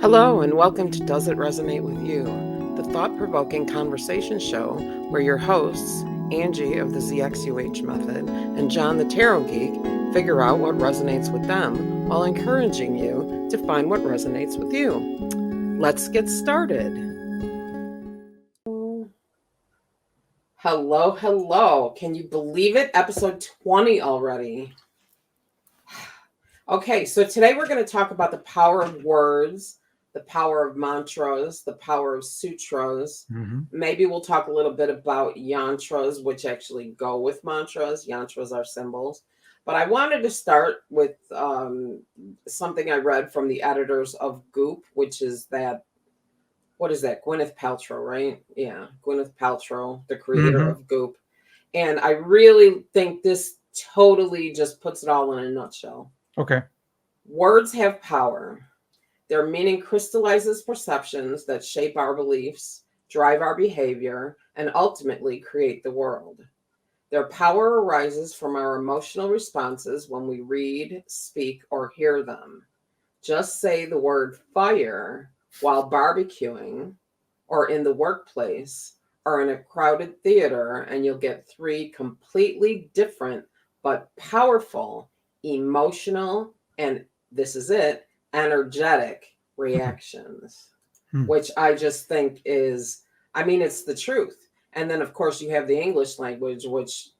Hello, and welcome to Does It Resonate With You, the thought-provoking conversation show where your hosts, Angie of the ZXUH Method and John the Tarot Geek, figure out what resonates with them while encouraging you to find what resonates with you. Let's get started. Hello. Can you believe it? Episode 20 already. Okay, so today we're going to talk about the power of words, the power of mantras, the power of sutras. Maybe we'll talk a little bit about yantras, which actually go with mantras. Yantras are symbols. But I wanted to start with something I read from the editors of Goop, which is that, what is that? Gwyneth Paltrow, right? Yeah, Gwyneth Paltrow, the creator of Goop. And I really think this totally just puts it all in a nutshell. Okay. Words have power. Their meaning crystallizes perceptions that shape our beliefs, drive our behavior, and ultimately create the world. Their power arises from our emotional responses when we read, speak, or hear them. Just say the word fire while barbecuing, or in the workplace, or in a crowded theater, and you'll get three completely different but powerful emotional, and this is it, energetic reactions, which I just think is, I mean, it's the truth. And then, of course, you have the English language, which,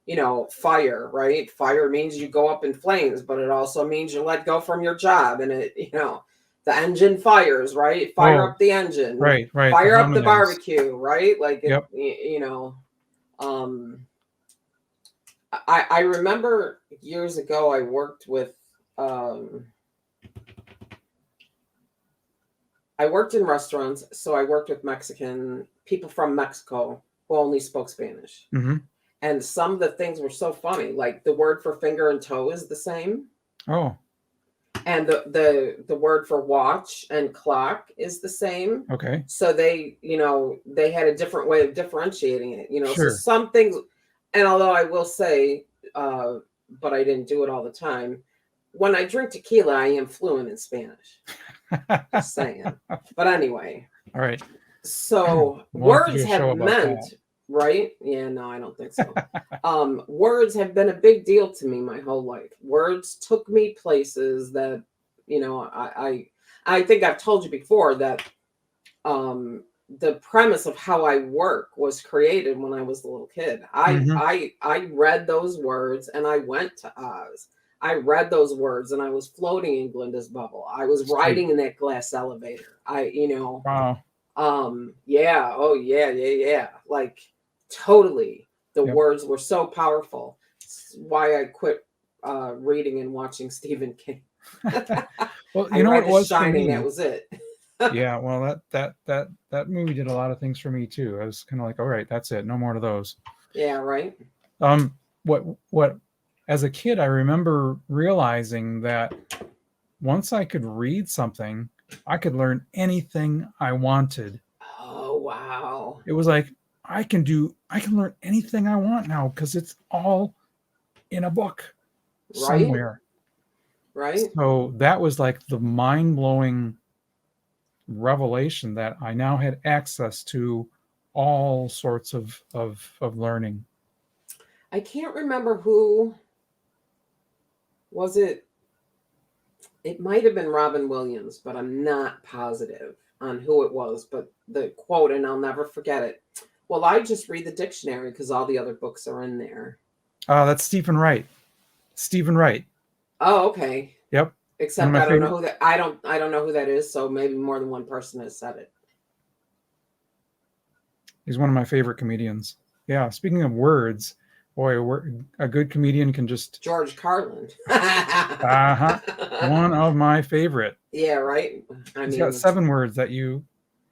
you know, fire, right? Fire means you go up in flames, but it also means you let go from your job. And it, you know, the engine fires, right? Fire up the engine. Right. Fire up the barbecue, right? Like, it, Yep. you know, I remember years ago I worked with I worked in restaurants, so I worked with Mexican people from Mexico who only spoke Spanish. And some of the things were so funny, like the word for finger and toe is the same. Oh. And the word for watch and clock is the same. Okay. So they, you know, they had a different way of differentiating it, you know. Sure. So some things, and although I will say, but I didn't do it all the time, when I drink tequila, I am fluent in Spanish. Just saying. But anyway. All right. So words have meant, right? Yeah, no, I don't think so. Words have been a big deal to me my whole life. Words took me places that, you know, I think I've told you before that the premise of how I work was created when I was a little kid. I read those words and I went to Oz. I read those words and I was floating in Glinda's bubble. I was riding in that glass elevator. Wow. Yeah. Oh, yeah. Like, totally. The words were so powerful. It's why I quit reading and watching Stephen King. Well, you know what was Shining, that was it. Yeah, well, that movie did a lot of things for me too. I was kind of like, all right, that's it, no more of those. Yeah, right. What as a kid, I remember realizing that once I could read something, I could learn anything I wanted. Oh, wow. It was like, I can learn anything I want now because it's all in a book somewhere. Right. So that was like the mind-blowing revelation that I now had access to all sorts of learning. I can't remember who was it. It might have been Robin Williams, but I'm not positive on who it was. But the quote, and I'll never forget it. Well, I just read the dictionary because all the other books are in there. That's Stephen Wright. Stephen Wright. Oh, okay. Yep. Except I don't know who that. I don't know who that is. So maybe more than one person has said it. He's one of my favorite comedians. Yeah. Speaking of words, boy, a good comedian can just. George Carlin. One of my favorite. Yeah. Right. He's got 7 words that you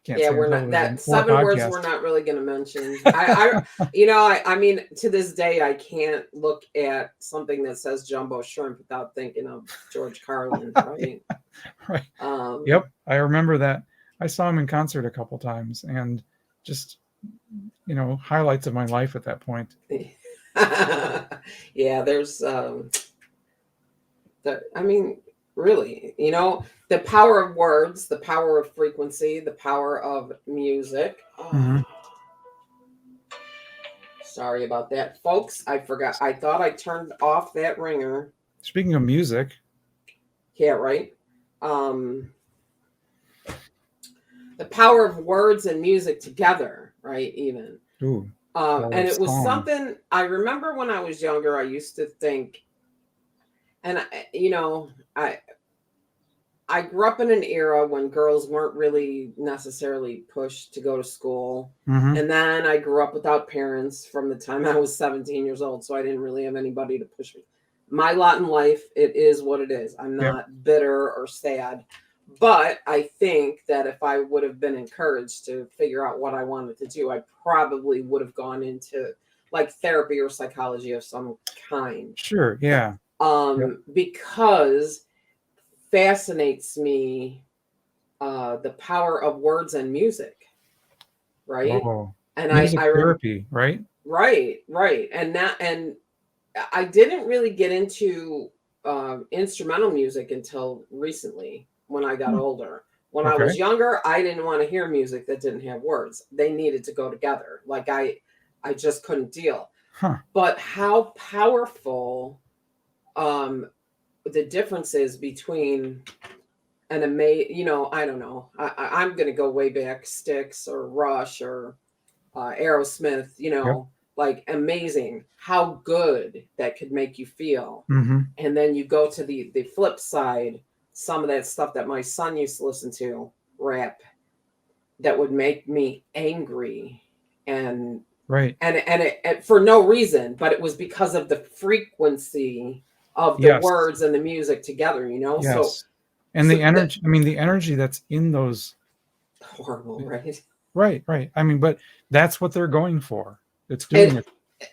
can't. Yeah, we're not that 7 words. We're not really going to mention. I mean, to this day, I can't look at something that says jumbo shrimp without thinking of George Carlin. Right. Right. Yep. I remember that. I saw him in concert a couple times, and just, you know, highlights of my life at that point. Yeah, there's. I mean, Really, the power of words, the power of frequency, the power of music. Hmm. Sorry about that, folks. I forgot. I thought I turned off that ringer. Speaking of music, Yeah, right. Um, the power of words and music together, right? Even. ooh, power And of it was song. something I remember when I was younger. I used to think, and I I grew up in an era when girls weren't really necessarily pushed to go to school. Hmm. And then I grew up without parents from the time I was 17 years old. So I didn't really have anybody to push me. My lot in life, it is what it is. I'm Yep. not bitter or sad. But I think that if I would have been encouraged to figure out what I wanted to do, I probably would have gone into like therapy or psychology of some kind. Sure. Yeah. Yep. Because fascinates me the power of words and music, right? Oh, And music therapy, right? right, and I didn't really get into instrumental music until recently when I got Hmm. older. When I Okay. was younger, I didn't want to hear music that didn't have words. They needed to go together. Like I just couldn't deal. Huh. But how powerful um, the difference is between I don't know. I'm going to go way back, Styx or Rush or Aerosmith, Yep. like amazing how good that could make you feel. Hmm. And then you go to the flip side, some of that stuff that my son used to listen to, rap, that would make me angry and Right. and for no reason, but it was because of the frequency of the Yes. words and the music together, so Yes. And so the that energy, I mean, the energy that's in those, horrible, right? right, right. I mean, but that's what they're going for. It's doing It, it.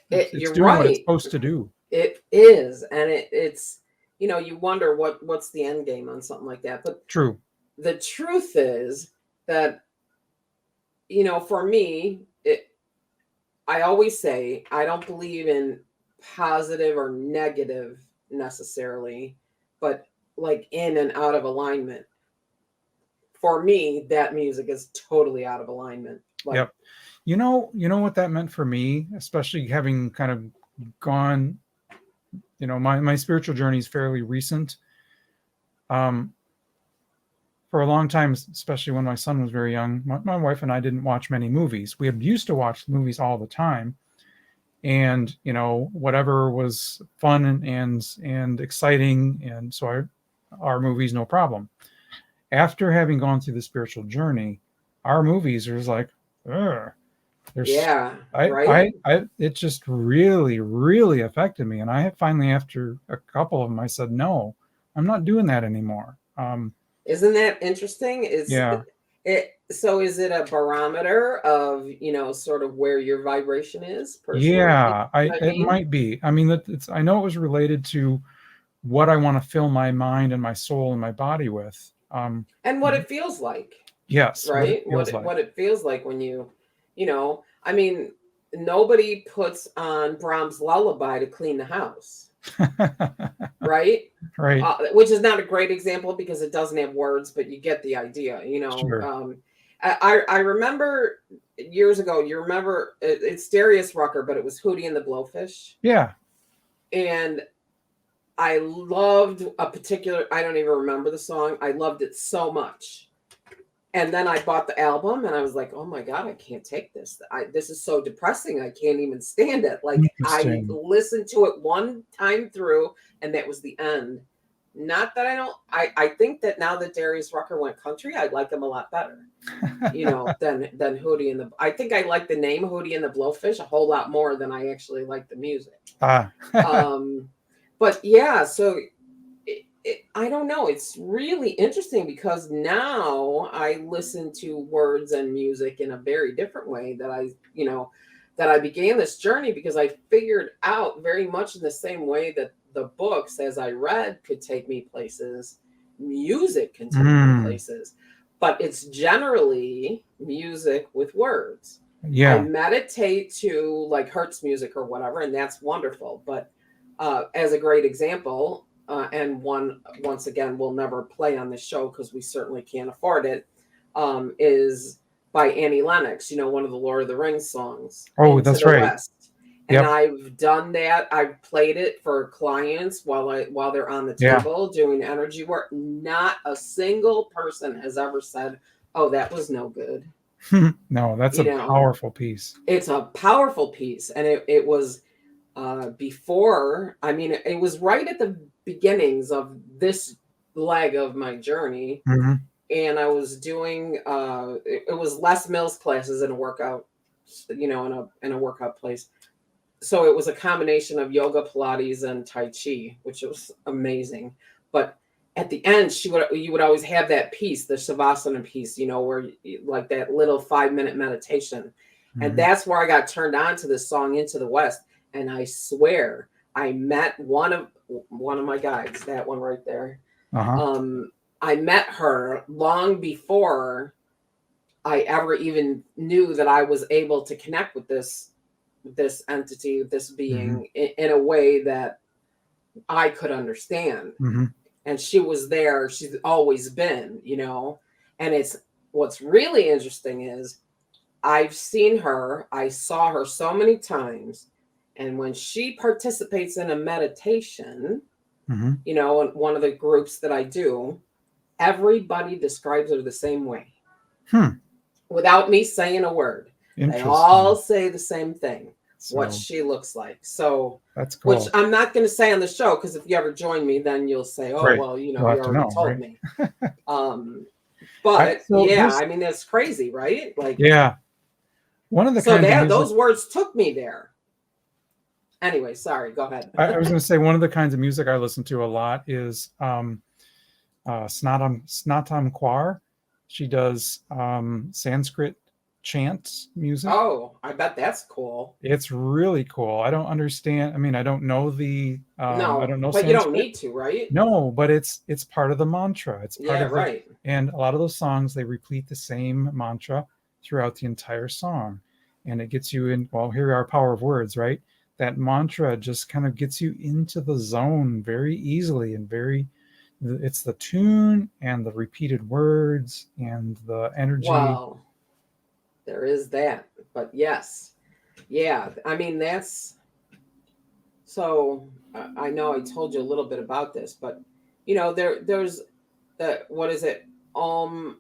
It's you're doing what it's right. supposed to do. It is, and it's you wonder what's the end game on something like that. But True. the truth is that for me, I always say I don't believe in positive or negative necessarily, but like in and out of alignment. For me, that music is totally out of alignment. Like, Yep. You know what that meant for me, especially having kind of gone, my spiritual journey is fairly recent. Um, for a long time, especially when my son was very young, my wife and I didn't watch many movies. We had used to watch movies all the time, and whatever was fun and exciting, and so our movies no problem. After having gone through the spiritual journey, our movies are just like, ugh. There's yeah, right. it just really, really affected me. And I had finally, after a couple of them, I said, no, I'm not doing that anymore. Isn't that interesting? Yeah, Is it a barometer of, sort of where your vibration is personally? You yeah, know what I it mean? might be. I mean, I know it was related to what I want to fill my mind and my soul and my body with. And what it feels like, Yes, what it right? feels What like. it feels like when I mean, nobody puts on Brahms' lullaby to clean the house, right? Right, Which is not a great example because it doesn't have words, but you get the idea. sure. I remember years ago. You remember it's Darius Rucker, but it was Hootie and the Blowfish, Yeah. and I loved a particular. I don't even remember the song. I loved it so much. And then I bought the album and I was like, "Oh my god, I can't take this. This is so depressing. I can't even stand it." Like I Interesting. listened to it one time through and that was the end. Not that I don't I think that now that Darius Rucker went country, I like him a lot better, than Hootie and the I think I like the name Hootie and the Blowfish a whole lot more than I actually like the music. Ah. Um but yeah, so I don't know. It's really interesting because now I listen to words and music in a very different way that I began this journey because I figured out very much in the same way that the books as I read could take me places, music can take me Mm, places, but it's generally music with words. I yeah. meditate to like Hertz music or whatever, and that's wonderful. But as a great example, and once again, we'll never play on the show because we certainly can't afford it, is by Annie Lennox, one of the Lord of the Rings songs, Oh, Into that's the right. West. And Yep. I've done that. I've played it for clients while they're on the Yeah. table doing energy work. Not a single person has ever said, "Oh, that was no good." No, that's a powerful piece. It's a powerful piece, and it was before. I mean, it was right at the beginnings of this leg of my journey, Mm-hmm. and I was doing. It was Les Mills classes in a workout, in a workout place. So it was a combination of yoga, Pilates, and Tai Chi, which was amazing. But at the end, you would always have that piece, the Savasana piece, where like that little 5-minute meditation. And that's where I got turned on to this song Into the West. And I swear I met one of my guides, that one right there. I met her long before I ever even knew that I was able to connect with this entity, this being, in a way that I could understand. And she was there. She's always been, and what's really interesting is I saw her so many times. And when she participates in a meditation, in one of the groups that I do, everybody describes her the same way. Without me saying a word. They all say the same thing, what she looks like. So that's cool. Which I'm not going to say on the show, because if you ever join me, then you'll say, "Oh, well, you already told me." But I mean, that's crazy, right? Like, yeah. One of the those words took me there. Anyway, sorry. Go ahead. I was going to say one of the kinds of music I listen to a lot is Snatam Kaur. She does Sanskrit chants music. Oh, I bet that's cool. It's really cool. I don't understand. I mean, I don't know the. No, I don't know. But Sanskrit. You don't need to, right? No, but it's part of the mantra. It's part of right. And a lot of those songs, they repeat the same mantra throughout the entire song, and it gets you in. Well, here are power of words, right? That mantra just kind of gets you into the zone very easily and very. It's the tune and the repeated words and the energy. Well, there is that, but yes, yeah. I mean, that's so. I know I told you a little bit about this, but there's the what is it? Om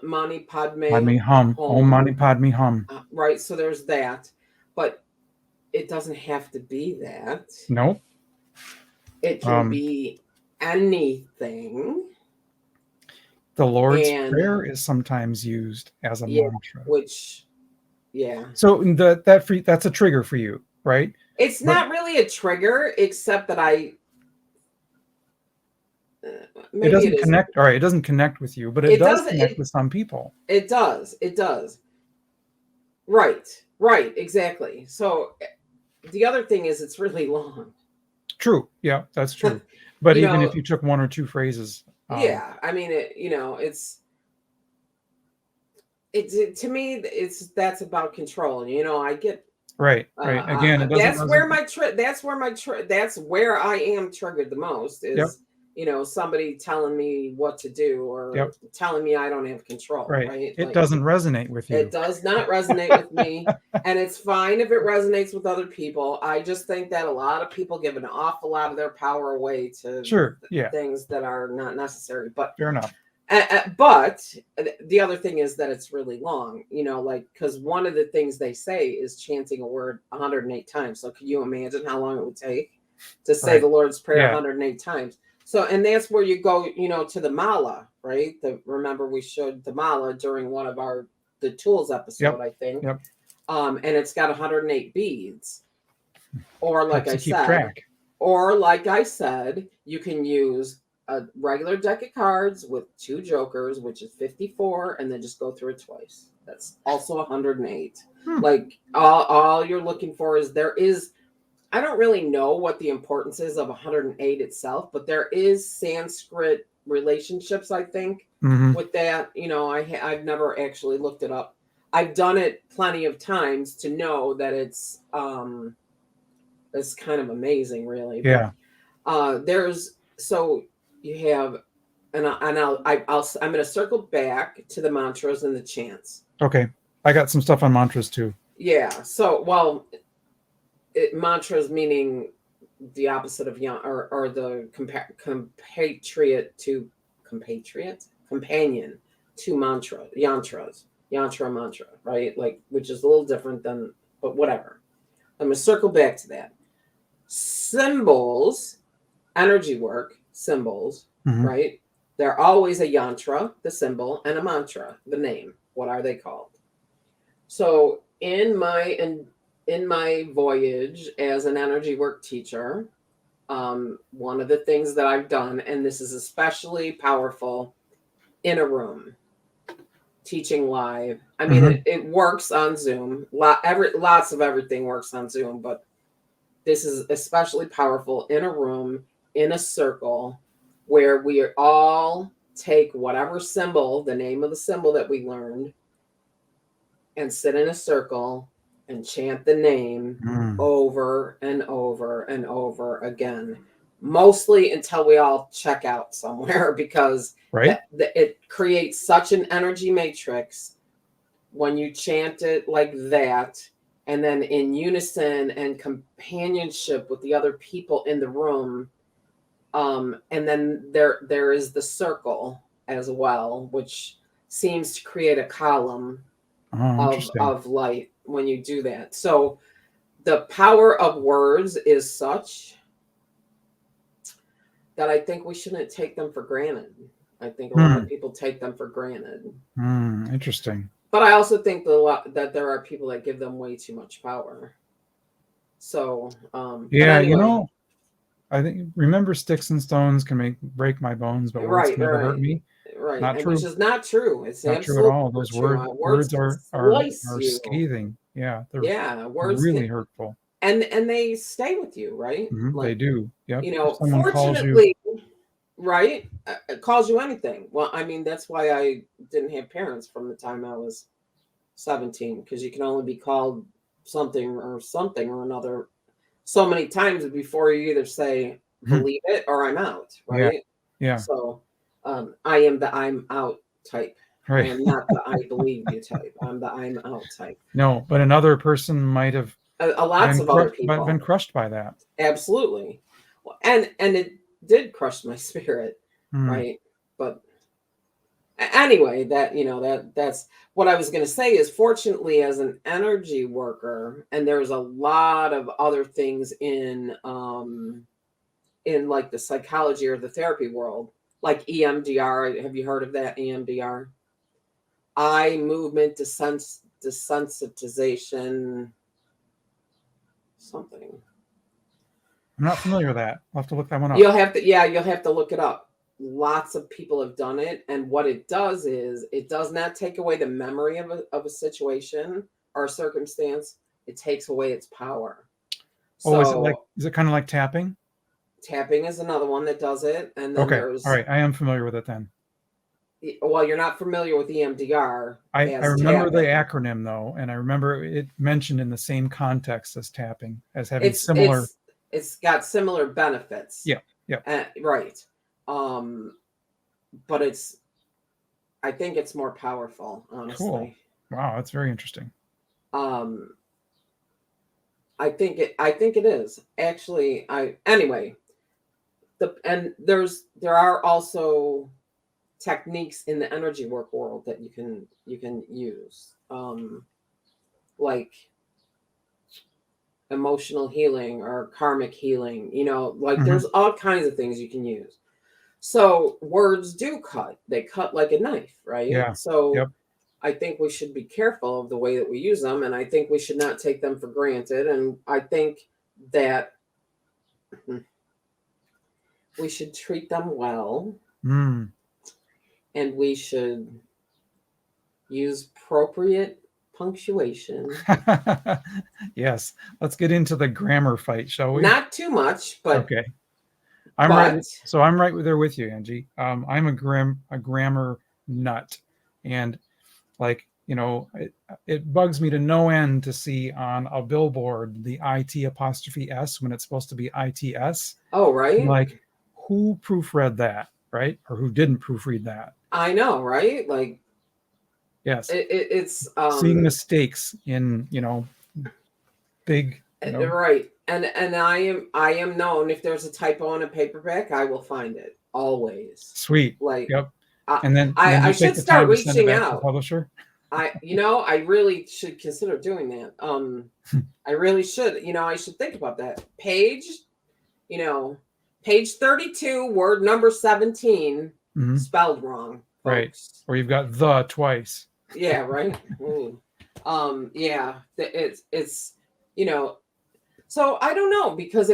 Mani Padme Hum. Om Mani Padme Hum. Right. So there's that, but it doesn't have to be that. Nope. It can be anything. The Lord's Prayer is sometimes used as a mantra. So that's a trigger for you, right? It's not really a trigger, except that it doesn't connect. All right, it doesn't connect with you, but it does connect with some people. It does. Right, exactly. So the other thing is it's really long. True. Yeah, that's true. But even if you took one or two phrases. I mean, to me, that's about control. And I get right. Again, that's where I am triggered the most is somebody telling me what to do or telling me I don't have control. Right. It doesn't resonate with you. It does not resonate with me, and it's fine if it resonates with other people. I just think that a lot of people give an awful lot of their power away to things that are not necessary. But fair enough. But the other thing is that it's really long, because one of the things they say is chanting a word 108 times. So can you imagine how long it would take to say the Lord's Prayer 108 times? So, and that's where you go, to the mala, right? Remember we showed the mala during one of the tools episode, I think. And it's got 108 beads. Or like I said, you can use a regular deck of cards with 2 jokers, which is 54, and then just go through it twice. That's also 108. Like all you're looking for is I don't really know what the importance is of 108 itself, but there is Sanskrit relationships, I think, with that. I've never actually looked it up. I've done it plenty of times to know that it's kind of amazing, really. Yeah. So you have, and I'm going to circle back to the mantras and the chants. Okay. I got some stuff on mantras too. Yeah. So, well, mantras meaning the opposite of or the companion to yantras, mantra, right? Like, which is a little different than, but whatever. I'm going to circle back to that. Symbols, energy work, symbols, right? They're always a yantra, the symbol, and a mantra, the name. What are they called? So in my voyage as an energy work teacher, one of the things that I've done, and this is especially powerful in a room, teaching live. I mean, it works on Zoom. Lots of everything works on Zoom, but this is especially powerful in a room, in a circle, where we all take whatever symbol, the name of the symbol that we learned, and sit in a circle and chant the name over and over and over again, mostly until we all check out somewhere, because it creates such an energy matrix when you chant it like that, and then in unison and companionship with the other people in the room. And then there is the circle as well, which seems to create a column of light when you do that. So the power of words is such that I think we shouldn't take them for granted. I think a lot of people take them for granted. Interesting. But I also think that there are people that give them way too much power. So anyway. I think, remember, sticks and stones can break my bones, but words can never hurt me. Right, not true. Which is not true. It's not true at all. Those words are scathing. Yeah, they're words really hurtful, and they stay with you, right? They do. Yep. You know, fortunately, right? It calls you anything. Well, I mean, that's why I didn't have parents from the time I was 17, because you can only be called something or another so many times before you either say believe it or I'm out, right? Yeah. So I am the I'm out type. Right. I am not the I believe you type. I'm the I'm out type. No, but another person might have lots of other people been crushed by that. Absolutely. And it did crush my spirit, right? But anyway, that's what I was going to say is, fortunately, as an energy worker, and there's a lot of other things in like the psychology or the therapy world, like EMDR. Have you heard of that? EMDR, eye movement desensitization, something. I'm not familiar with that. I'll have to look that one up. You'll have to look it up. Lots of people have done it, and what it does is it does not take away the memory of a situation or a circumstance. It takes away its power. So, is it kind of like tapping? Tapping is another one that does it, and then all right, I am familiar with it then. Well, you're not familiar with EMDR. I remember the acronym though, and I remember it mentioned in the same context as tapping, as having similar. It's got similar benefits. Yeah. Right. But I think it's more powerful, honestly. Cool. Wow, that's very interesting. I think it is actually. Anyway. There are also techniques in the energy work world that you can use, like emotional healing or karmic healing. There's all kinds of things you can use. So words do cut. They cut like a knife, right? Yeah. So I think we should be careful of the way that we use them, and I think we should not take them for granted. And I think that we should treat them well, and we should use appropriate punctuation. Yes, let's get into the grammar fight, shall we? Not too much, but okay. I'm right. So I'm right there with you, Angie. I'm a grammar nut, and like it bugs me to no end to see on a billboard the IT apostrophe S when it's supposed to be ITS. Oh, right. Like, who proofread that, right? Or who didn't proofread that? I know, right? Like, Yes. it's Seeing mistakes in, big, right. And I am known, if there's a typo on a paperback, I will find it always. Sweet. Like, Yep. I, And then I you should take the start time to send it reaching back to the out. publisher. I really should consider doing that. I really should. I should think about that. Page 32, word number 17, spelled wrong, folks. Right. Or you've got the twice. Yeah, right. Yeah, it's so I don't know, because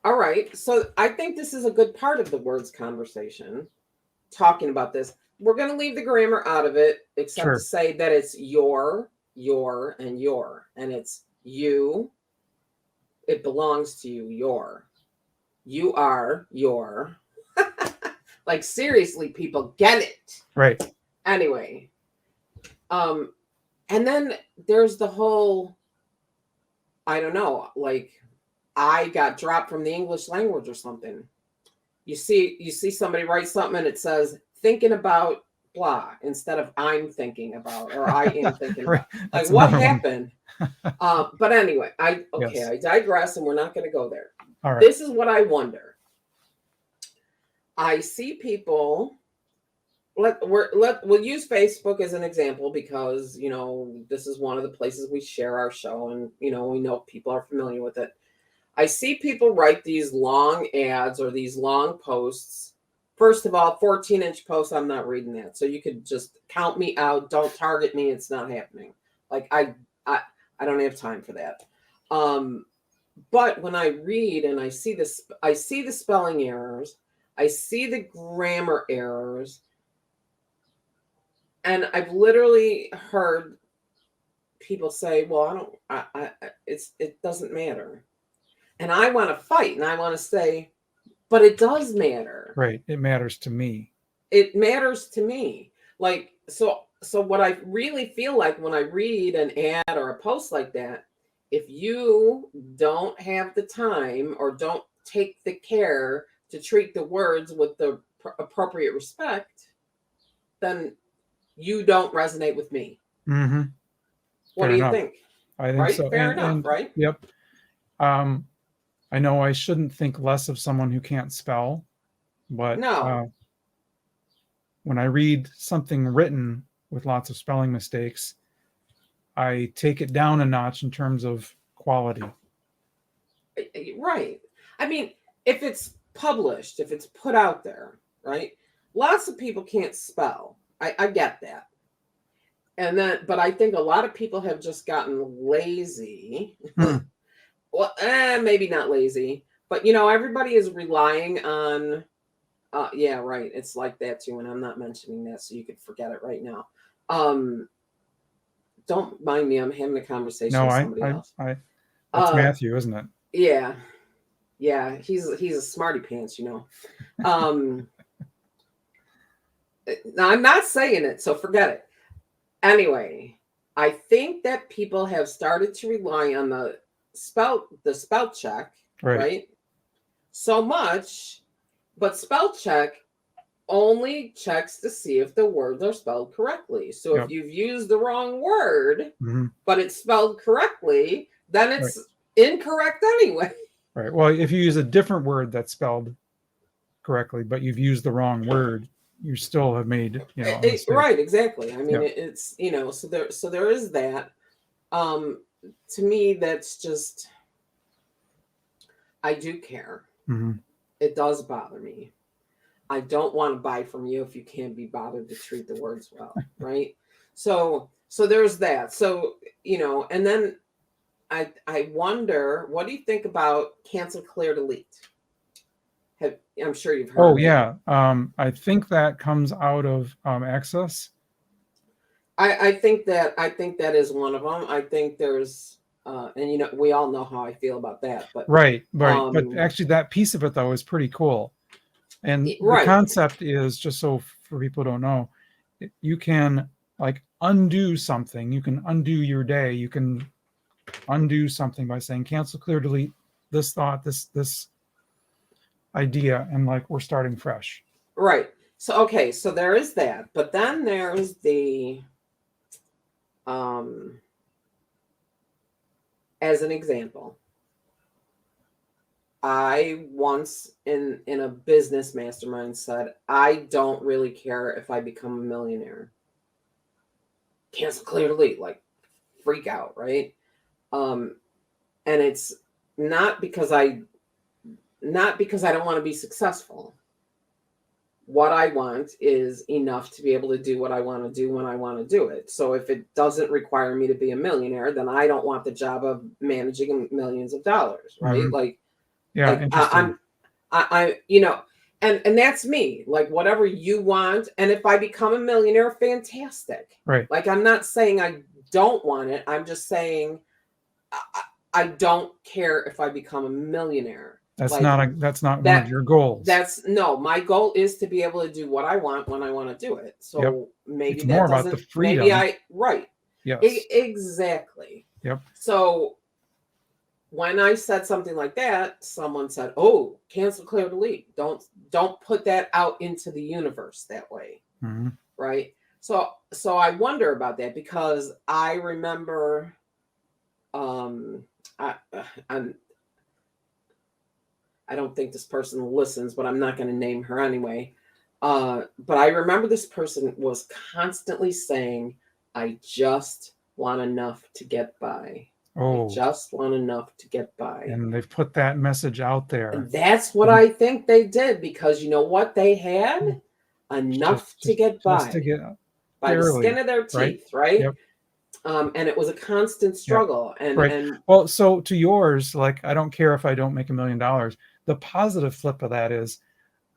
all right, so I think this is a good part of the words conversation, talking about this. We're going to leave the grammar out of it, except to say that it's your, and your, and it's you. It belongs to you, your. You are your. Like, seriously, people, get it. Right. Anyway. And then there's the whole, I don't know, like, I got dropped from the English language or something. You see somebody write something and it says, thinking about blah, instead of I'm thinking about, or I am thinking Right. about. That's Like, what another one. happened? But anyway, Yes. I digress, and we're not going to go there. All right. This is what I wonder. I see people. We'll use Facebook as an example, because this is one of the places we share our show, and we know people are familiar with it. I see people write these long ads or these long posts. First of all, 14-inch posts, I'm not reading that. So you could just count me out. Don't target me. It's not happening. Like, I don't have time for that. But when I read and I see this, I see the spelling errors, I see the grammar errors, and I've literally heard people say, "Well, it doesn't matter," and I want to fight, and I want to say, "But it does matter." Right. It matters to me. It matters to me. Like, so what I really feel like when I read an ad or a post like that, if you don't have the time or don't take the care to treat the words with the appropriate respect, then you don't resonate with me. Mm-hmm. What do you think? I think right? so. Fair enough, right? Yep. I know I shouldn't think less of someone who can't spell, but No. When I read something written with lots of spelling mistakes, I take it down a notch in terms of quality. Right. I mean, if it's published, if it's put out there, right? Lots of people can't spell. I get that. But I think a lot of people have just gotten lazy. Well, maybe not lazy, but everybody is relying on. Yeah, right. It's like that too, and I'm not mentioning that, so you could forget it right now. Don't mind me. I'm having a conversation with somebody else. That's Matthew, isn't it? Yeah. He's a smarty pants, Now, I'm not saying it, so forget it. Anyway, I think that people have started to rely on the spell check, right? So much, but spell check only checks to see if the words are spelled correctly. So if you've used the wrong word, but it's spelled correctly, then it's incorrect anyway. Right. Well, if you use a different word that's spelled correctly, but you've used the wrong word, you still have made, a mistake. Right, exactly. I mean, it's, so there is that. To me, that's just, I do care. It does bother me. I don't want to buy from you if you can't be bothered to treat the words well, right? So there's that. So, and then I wonder, what do you think about cancel, clear, delete? I'm sure you've heard. Oh, yeah. I think that comes out of Access. I think that is one of them. I think there's, and we all know how I feel about that. But right. But actually, that piece of it though is pretty cool. And the concept is, just so for people who don't know, you can like undo something. You can undo your day. You can undo something by saying cancel, clear, delete this thought, this idea, and like we're starting fresh. Right. So okay, so there is that, but then there's the as an example, I once in a business mastermind said, I don't really care if I become a millionaire. Cancel, clear, delete, like freak out, right? And it's not because I don't want to be successful. What I want is enough to be able to do what I want to do when I want to do it. So if it doesn't require me to be a millionaire, then I don't want the job of managing millions of dollars, right? Mhm. Like, Yeah, like interesting. I you know, and that's me. Like whatever you want, and if I become a millionaire, fantastic. Right. Like I'm not saying I don't want it. I'm just saying I don't care if I become a millionaire. That's Like not one of that your goals. that's no, my goal is to be able to do what I want when I want to do it. So Yep. maybe It's that more about the doesn't freedom. maybe I right. Yes. Exactly. Yep. So when I said something like that, someone said, "Oh, cancel, clear, delete. Don't put that out into the universe that way." Mhm. Right? So I wonder about that because I remember I I'm I don't think this person listens, but I'm not going to name her anyway. But I remember this person was constantly saying, I just want enough to get by. I Oh, just want enough to get by. and they've put that message out there. And that's what I think they did because you know what they had? Enough to get by. Just to get by the barely, skin of their teeth, right? Yep. And it was a constant struggle. And Right. and Well, so to yours, like, I don't care if I don't make $1 million. The positive flip of that is,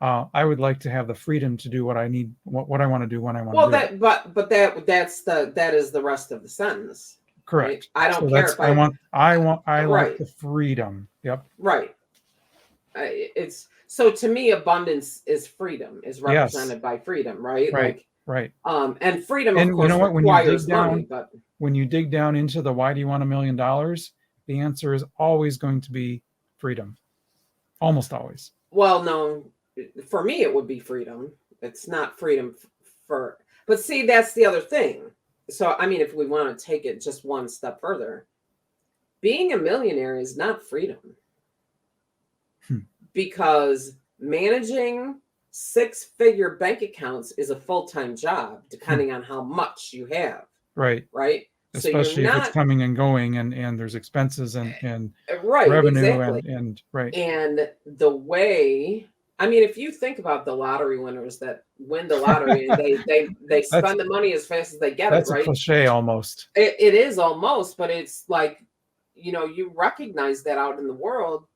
I would like to have the freedom to do what I need, what I want to do when I want to do it. that is the rest of the sentence. Correct. Right? I don't So care that's if I like right. the freedom. Yep. Right. It's so to me, abundance is freedom, is represented by freedom, right? Right. Like Right. and freedom, of And course, you know what? requires money, but when you dig down into the why do you want $1 million, the answer is always going to be freedom. Almost always. Well, no, for me it would be freedom. It's not freedom for, but see, that's the other thing. So I mean, if we want to take it just one step further, being a millionaire is not freedom. Because managing 6-figure bank accounts is a full-time job, depending on how much you have. Right. Right. Especially if it's coming and going and there's expenses and right, revenue exactly. and right. And the way, I mean, if you think about the lottery winners that win the lottery and they spend the money as fast as they get it, right? That's a cliche almost. It is almost, but it's like, you know, you recognize that out in the world.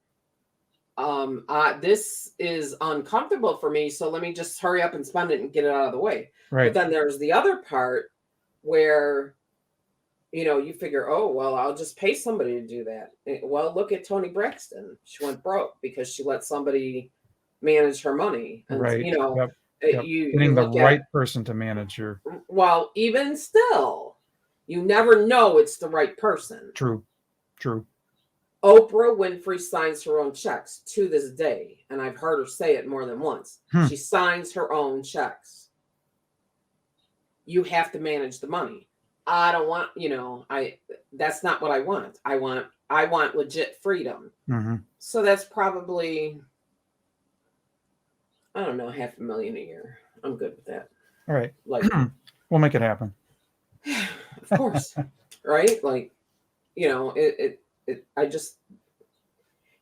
This is uncomfortable for me, so let me just hurry up and spend it and get it out of the way. Right. But then there's the other part where, you know, you figure, oh, well, I'll just pay somebody to do that. Well, look at Toni Braxton. She went broke because she let somebody manage her money. And, right. you know, Yep. Getting the right person to manage your. Well, even still, you never know it's the right person. True. Oprah Winfrey signs her own checks to this day, and I've heard her say it more than once. She signs her own checks. You have to manage the money. I don't want, you know, that's not what I want. I want legit freedom. Mm-hmm. So that's probably, I don't know, $500,000 a year. I'm good with that. All right. Like, we'll make it happen. Of course. Right? Like, you know, I just,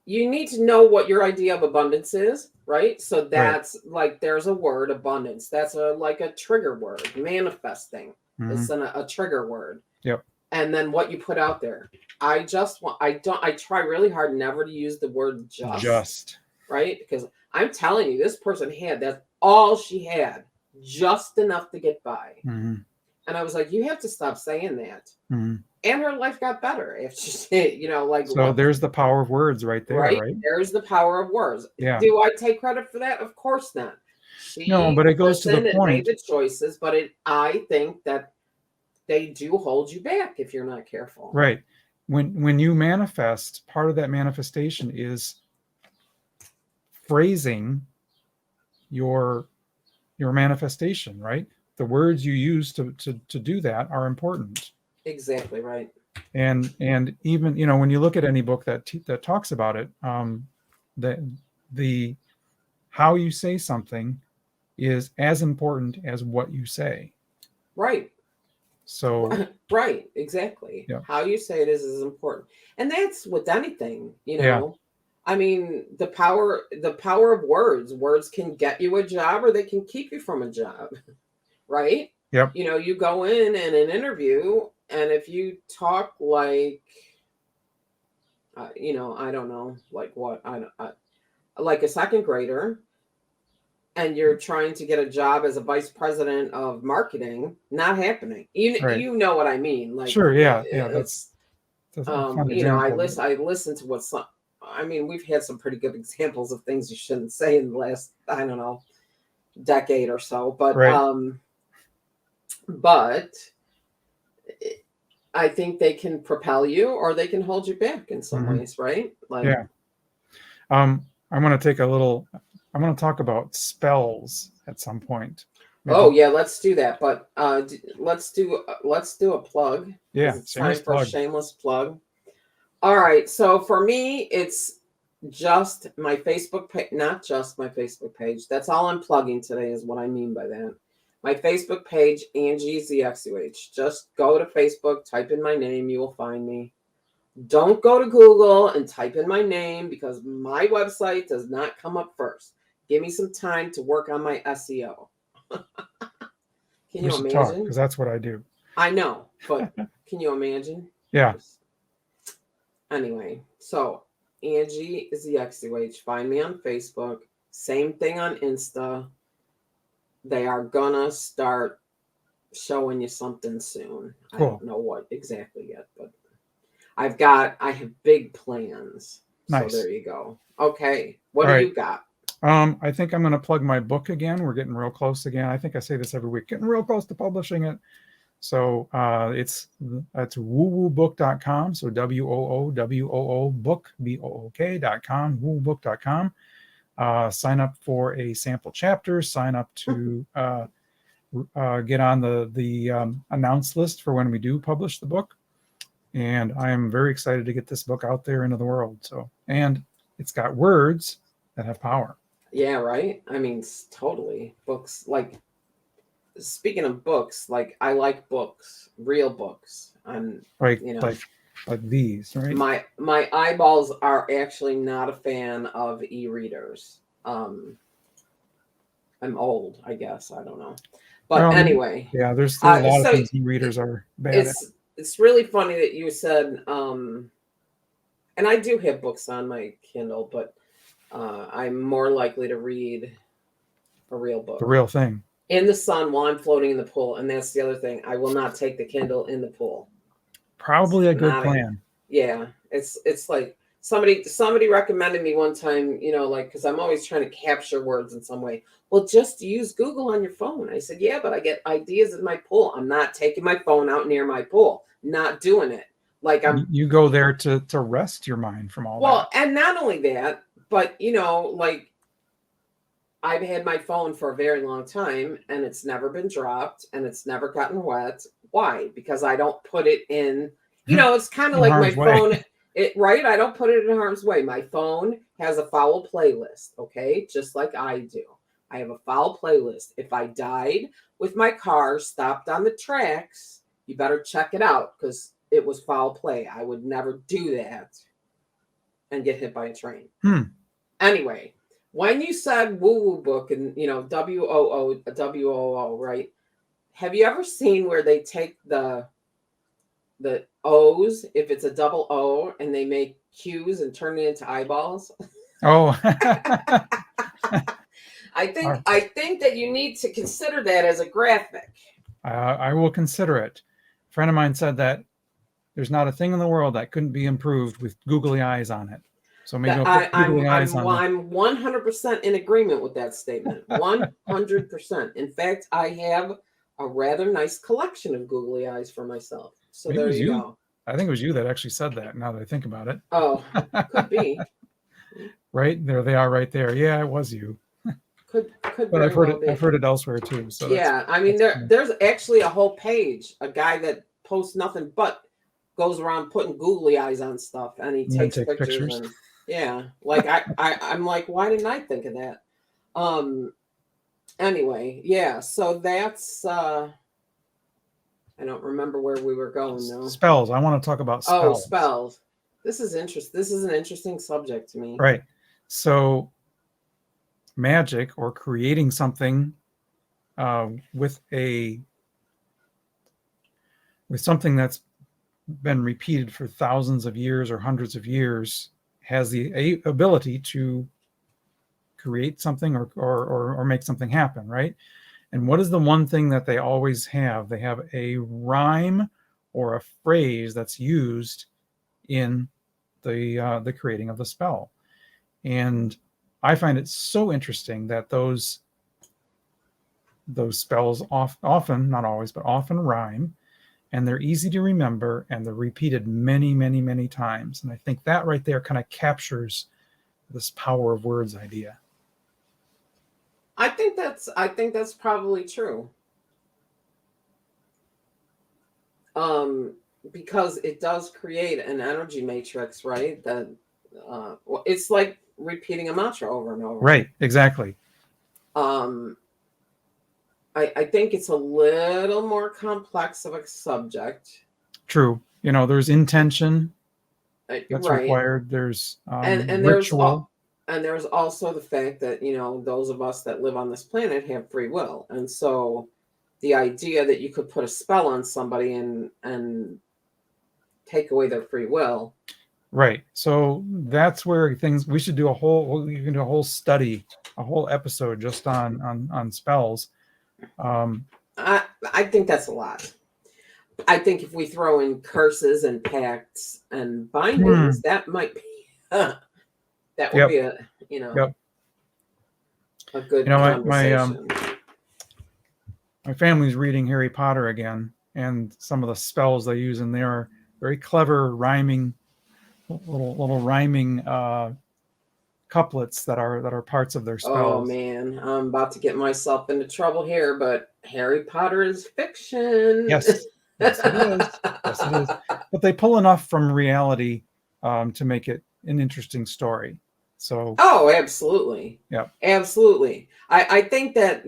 you need to know what your idea of abundance is, right? So that's like, there's a word, abundance. That's like a trigger word, manifesting. It's a trigger word. Yep. And then what you put out there. I try really hard never to use the word just. Right? Because I'm telling you, this person that's all she had, just enough to get by. Mm-hmm. And I was like, you have to stop saying that. Mm-hmm. And her life got better if she, you know, like. So there's the power of words right there, right? There's the power of words. Yeah. Do I take credit for that? Of course not. No, She but it goes to the listened and made point. the choices, but I think that they do hold you back if you're not careful. Right. When you manifest, part of that manifestation is phrasing your manifestation, right? The words you use to do that are important. Exactly right. And even, when you look at any book that talks about it, the how you say something is as important as what you say. Right. So Right, exactly. yeah, How you say it is important. And that's with anything, yeah, I mean, the power of words. Words can get you a job or they can keep you from a job, right? yep, You go in an interview and if you talk like I don't know, like what like a second grader and you're trying to get a job as a vice president of marketing, not happening. right. You know what I mean? Like Sure, yeah, yeah. it's That's a fun example. I listen to what some. I mean, we've had some pretty good examples of things you shouldn't say in the last, I don't know, decade or so. Right. But I think they can propel you or they can hold you back in some Hmm. ways, right? Like, Yeah. I'm going to take a little. I'm going to talk about spells at some point. oh Maybe. yeah, let's do that. But let's do a plug because Yeah. it's time Shameless for a plug. shameless plug. All right. So for me, it's just my Facebook page, not just my Facebook page. That's all I'm plugging today, is what I mean by that. My Facebook page, Angie ZXUH. Just go to Facebook, type in my name, you will find me. Don't go to Google and type in my name because my website does not come up first. Give me some time to work on my SEO. Can We you should talk because imagine? that's what I do. I know, but can you imagine? Yeah. Anyway, so Angie is the XUH. Find me on Facebook. Same thing on Insta. They are gonna start showing you something soon. I Cool. don't know what exactly yet, but I have big plans. So Nice. there you go. Okay. What All do right. you got? I think I'm going to plug my book again. We're getting real close again. I think I say this every week. Getting real close to publishing it. So it's woowoobook.com. So WOOWOO book BOOK.com. Woowoobook.com. Sign up for a sample chapter. Sign up to get on the announce list for when we do publish the book. And I am very excited to get this book out there into the world. So, and it's got words that have power. Yeah, right. I mean, totally. Books. Like, speaking of books, like I like books, real books. I'm, Like you know, like like these, right? my eyeballs are actually not a fan of e-readers. I'm old, I guess. I don't know. But Well, anyway, yeah, there's a lot of so things e-readers are bad at. it's really funny that you said, and I do have books on my Kindle, but I'm more likely to read a real The book real thing. in the sun while I'm floating in the pool. And that's the other thing. I will not take the Kindle in the pool. Probably a good Not a, plan. yeah. It's like somebody recommended me one time, like, because I'm always trying to capture words in some way. Well, just use Google on your phone. I said, yeah, but I get ideas in my pool. I'm not taking my phone out near my pool. Not doing it. Like You go there to rest your mind from all well, that. and not only that, but like I've had my phone for a very long time and it's never been dropped and it's never gotten wet. Why? Because I don't put it in, it's kind of In like my harm's way. phone, right? I don't put it in harm's way. My phone has a foul playlist, okay? Just like I do. I have a foul playlist. If I died with my car stopped on the tracks, you better check it out because it was foul play. I would never do that and get hit by a train. Anyway, when you said woo woo book and WOO, right? Have you ever seen where they take the O's, if it's a double O, and they make Q's and turn it into eyeballs? Oh. I think that you need to consider that as a graphic. I will consider it. A friend of mine said that there's not a thing in the world that couldn't be improved with googly eyes on it. So maybe I'll put googly eyes on them. I'm 100% in agreement with that statement. 100%. In fact, I have a rather nice collection of googly eyes for myself. So Maybe it there was you you. go. I think it was you that actually said that. Now that I think about it. Oh, could be. Right there, they are right there. Yeah, it was you. Could But very I've heard well it. be. I've heard it elsewhere too. So Yeah, I mean, there's actually a whole page, a guy that posts nothing but goes around putting googly eyes on stuff, and he and then takes take pictures. pictures. And yeah, like I'm like, why didn't I think of that? Anyway, yeah, so that's I don't remember where we were going though. Spells. I want to talk about spells. Oh, spells. This is an interesting subject to me. Right. So magic, or creating something with something that's been repeated for thousands of years or hundreds of years, has the ability to create something or make something happen, right? And what is the one thing that they always have? They have a rhyme or a phrase that's used in the creating of the spell. And I find it so interesting that those spells often, not always, but often rhyme, and they're easy to remember, and they're repeated many, many, many times. And I think that right there kind of captures this power of words idea. I think that's probably true. Because it does create an energy matrix, right? That it's like repeating a mantra over and over. Right, exactly. I think it's a little more complex of a subject. True. There's intention that's right. required. There's and ritual. There's also the fact that those of us that live on this planet have free will, and so the idea that you could put a spell on somebody and take away their free will. Right. So that's where we should do you can do a whole study, a whole episode just on spells. I think that's a lot. I think if we throw in curses and pacts and bindings, that might be that would be a a good conversation. My family's reading Harry Potter again, and some of the spells they use in there are very clever rhyming, little rhyming couplets that are parts of their spells. Oh man, I'm about to get myself into trouble here, but Harry Potter is fiction. Yes, yes it is. Yes, it is. But they pull enough from reality to make it an interesting story. So. Oh, absolutely. Yeah. Absolutely. I think that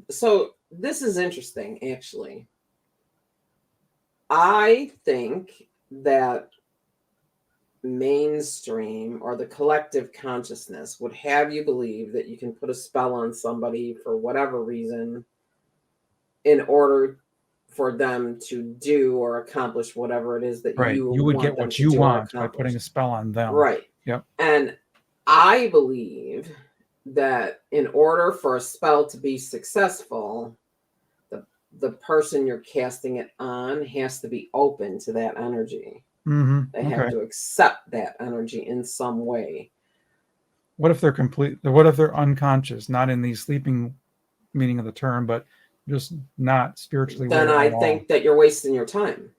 so this is interesting, actually. I think that mainstream or the collective consciousness would have you believe that you can put a spell on somebody for whatever reason in order for them to do or accomplish whatever it is that you would get what you want by putting a spell on them. Right. Yep. And I believe that in order for a spell to be successful, the person you're casting it on has to be open to that energy. Mm-hmm. They have to accept that energy in some way. What if they're unconscious, not in the sleeping meaning of the term, but just not spiritually? Then I think that you're wasting your time.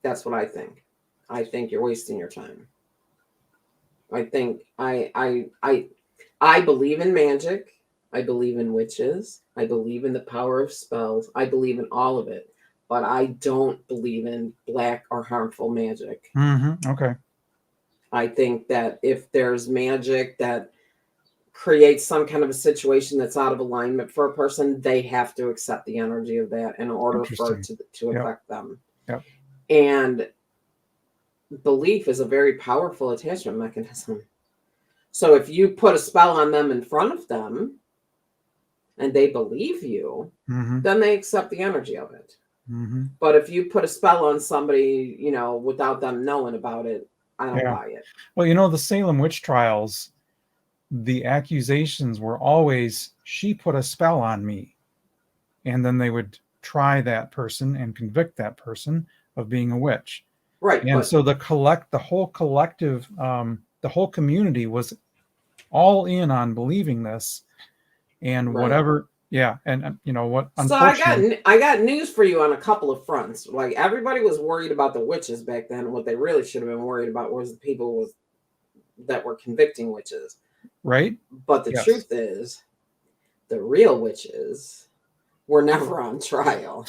That's what I think. I think you're wasting your time. I think I believe in magic. I believe in witches. I believe in the power of spells. I believe in all of it. But I don't believe in black or harmful magic. Mm-hmm. Okay. I think that if there's magic that creates some kind of a situation that's out of alignment for a person, they have to accept the energy of that in order for it to affect them. Yep. And belief is a very powerful attachment mechanism. So if you put a spell on them in front of them and they believe you, then they accept the energy of it. Mm-hmm. But if you put a spell on somebody, without them knowing about it, I don't buy it. Well, the Salem witch trials, the accusations were always, she put a spell on me. And then they would try that person and convict that person of being a witch. Right. And But so the whole collective, the whole community was all in on believing this, and right. whatever. Yeah. And you know what, So unfortunately, I got news for you on a couple of fronts. Like everybody was worried about the witches back then. What they really should have been worried about was the people that were convicting witches. right? But the Yes, truth is, the real witches were never on trial.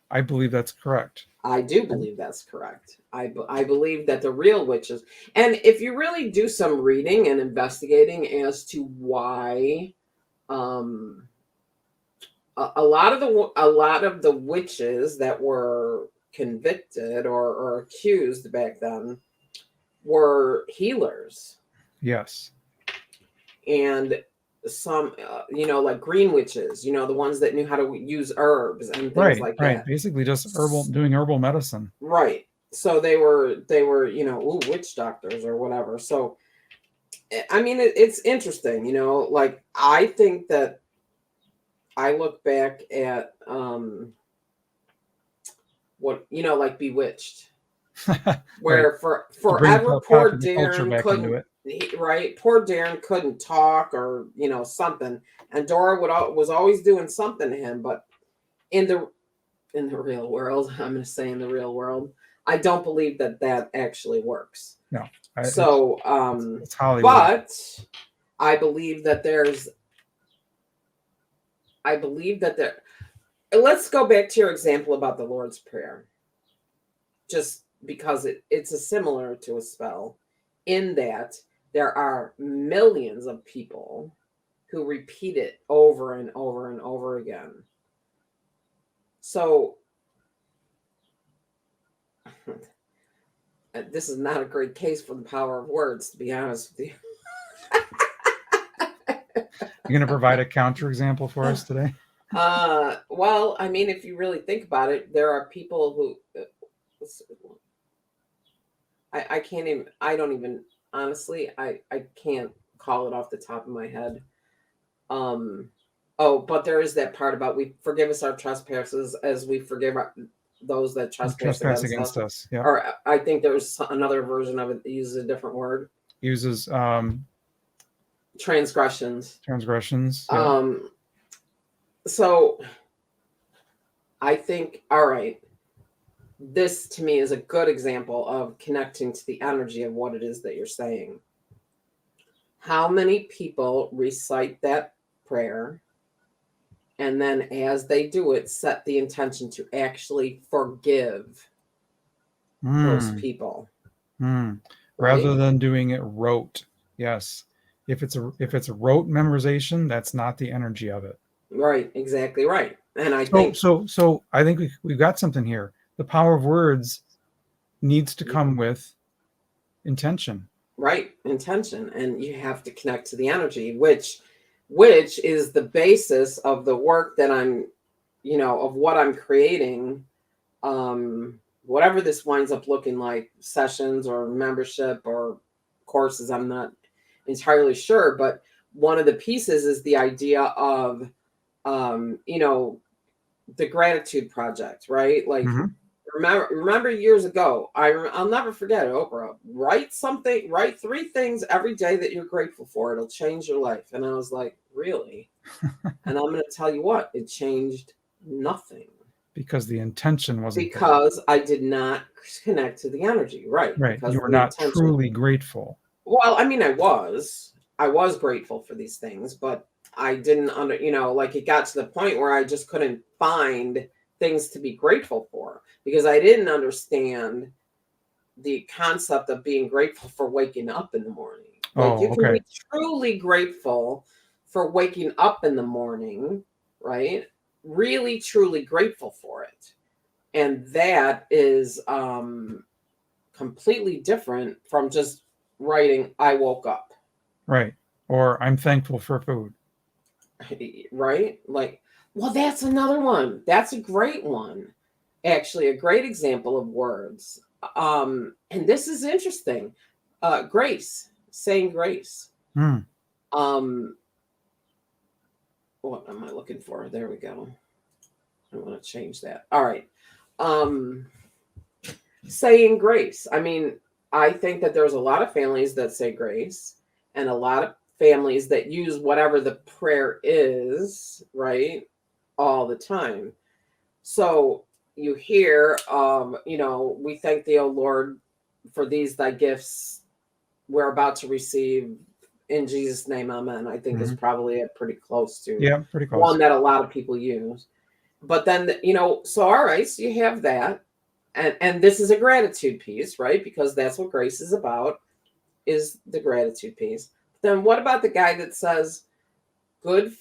I believe that's correct. I do believe that's correct. I believe that the real witches, and if you really do some reading and investigating as to why, um, a lot of the witches that were convicted or accused back then were healers, Yes. and some like green witches, the ones that knew how to use herbs and things Right, like right. that. Basically just doing herbal medicine. Right. So they were witch doctors or whatever. So I mean it's interesting, like I think that I look back at what like Bewitched, Right. where for To bring forever poor popular culture Darren back into couldn't it. right, poor Darren couldn't talk or something, and Dora was always doing something to him. But in the real world, I'm going to say in the real world, I don't believe that actually works. No, So it's Hollywood. but I believe that there's I believe that there let's go back to your example about the Lord's Prayer, just because it's a similar to a spell, in that there are millions of people who repeat it over and over and over again. So this is not a great case for the power of words, to be honest with you. You're going to provide a counterexample for us today? Well, I mean, if you really think about it, there are people who I can't even, I don't even, honestly, I can't call it off the top of my head. Oh, but there is that part about we forgive us our trespasses as we forgive those that trespass Trespass against against us. us. Yeah. Or I think there's another version of it that uses a different word. Uses Transgressions. transgressions. Yeah. So I think, all right, this to me is a good example of connecting to the energy of what it is that you're saying. How many people recite that prayer and then as they do it, set the intention to actually forgive those people? Rather Right? than doing it rote. Yes. If it's a rote memorization, that's not the energy of it. Right, exactly right. And I So think, so I think we've got something here. The power of words needs to come with intention. right, intention, and you have to connect to the energy, which is the basis of the work that I'm, of what I'm creating. Whatever this winds up looking like, sessions or membership or courses, I'm not entirely sure, but one of the pieces is the idea of um, you know, the gratitude project, right? Like Mm-hmm. remember years ago, I'll never forget it, Oprah. Write 3 things every day that you're grateful for. It'll change your life. And I was like, really? And I'm going to tell you what, it changed nothing. Because the intention wasn't there. Because I did not connect to the energy, right? Right. Because You were the not intention. truly grateful. Well, I mean, I was grateful for these things, but I didn't like it got to the point where I just couldn't find things to be grateful for because I didn't understand the concept of being grateful for waking up in the morning. Like you Oh, can okay. be truly grateful for waking up in the morning, right? Really truly grateful for it. And that is completely different from just writing I woke up. Right. Or I'm thankful for food. Right? Like, well, that's another one. That's a great one. Actually, a great example of words. And this is interesting. Grace, saying grace. Hmm. What am I looking for? There we go. I want to change that. All right. Um, saying grace. I mean, I think that there's a lot of families that say grace, and a lot of families that use whatever the prayer is, right, all the time. So you hear, we thank thee, O Lord, for these thy gifts we're about to receive. In Jesus' name, amen. I think is Mhm. probably pretty close to Yeah, pretty close. one that a lot of people use. But then, so all right, so you have that. And this is a gratitude piece, right? Because that's what grace is about, is the gratitude piece. Then what about the guy that says, good